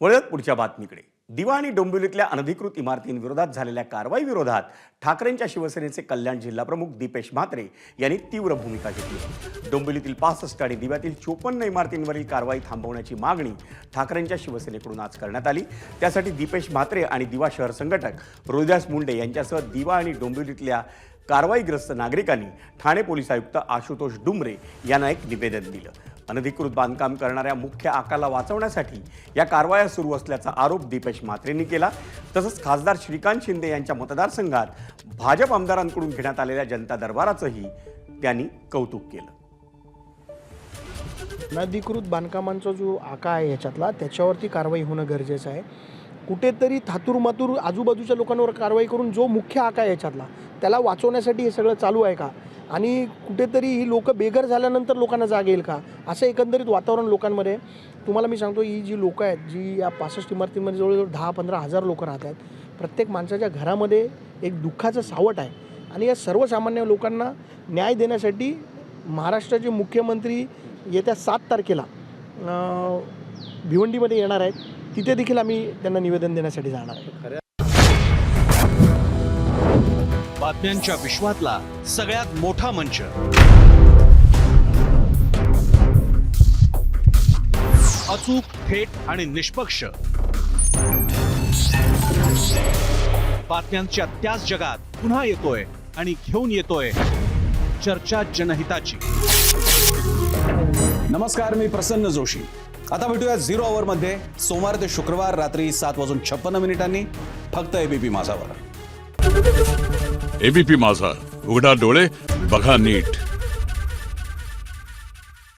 वळत पुढच्या बातमीकडे. दिवा आणि डोंबिवलीतल्या अनधिकृत इमारतींविरोधात झालेल्या कारवाई विरोधात ठाकरेंच्या शिवसेनेचे कल्याण जिल्हाप्रमुख दीपेश म्हात्रे यांनी तीव्र भूमिका घेतली. डोंबिवलीतील 65 आणि दिव्यातील 54 इमारतींवरील कारवाई थांबवण्याची मागणी ठाकरेंच्या शिवसेनेकडून आज करण्यात आली. त्यासाठी दीपेश म्हात्रे आणि दिवा शहर संघटक रोहिदास मुंडे यांच्यासह दिवा आणि डोंबिवलीतल्या कारवाईग्रस्त नागरिकांनी ठाणे पोलीस आयुक्त आशुतोष डुमरे यांना एक निवेदन दिलं. अनधिकृत बांधकाम करणाऱ्या मुख्य आकाला वाचवण्यासाठी या कारवाया सुरू असल्याचा आरोप दीपेश म्हात्रेंनी केला. तसंच खासदार श्रीकांत शिंदे यांच्या मतदारसंघात भाजप आमदारांकडून घेण्यात आलेल्या जनता दरबाराचंही त्यांनी कौतुक केलं. अनधिकृत बांधकामांचा जो आका आहे ह्याच्यातला त्याच्यावरती कारवाई होणं गरजेचं आहे. कुठेतरी थातूरमातूर आजूबाजूच्या लोकांवर कारवाई करून जो मुख्य आका आहे ह्याच्यातला त्याला वाचवण्यासाठी हे सगळं चालू आहे का, आणि कुठेतरी ही लोक बेघर झाल्यानंतर लोकांना जाग येईल का, असं एकंदरीत वातावरण लोकांमध्ये. तुम्हाला मी सांगतो, ही जी लोकं आहेत जी या 65 इमारतींमध्ये जवळजवळ 10-15 हजार लोकं राहतात. प्रत्येक माणसाच्या घरामध्ये एक दुःखाचं सावट आहे, आणि या सर्वसामान्य लोकांना न्याय देण्यासाठी महाराष्ट्राचे मुख्यमंत्री येत्या 7 तारखेला भिवंडीमध्ये येणार आहेत. तिथे देखील आम्ही त्यांना निवेदन देण्यासाठी जाणार आहे. बातम्यांच्या विश्वातला सगळ्यात मोठा मंच, अचूक, थेट आणि निष्पक्ष. बातम्यांच्या त्याच जगात पुन्हा येतोय आणि घेऊन येतोय चर्चा जनहिताची. नमस्कार, मी प्रसन्न जोशी. आता भेटूया 0 आवर मध्ये सोमवार ते शुक्रवार रात्री 7:56 फक्त एबीपी माझावर. एबीपी माझा, उघडा डोळे बघा नीट.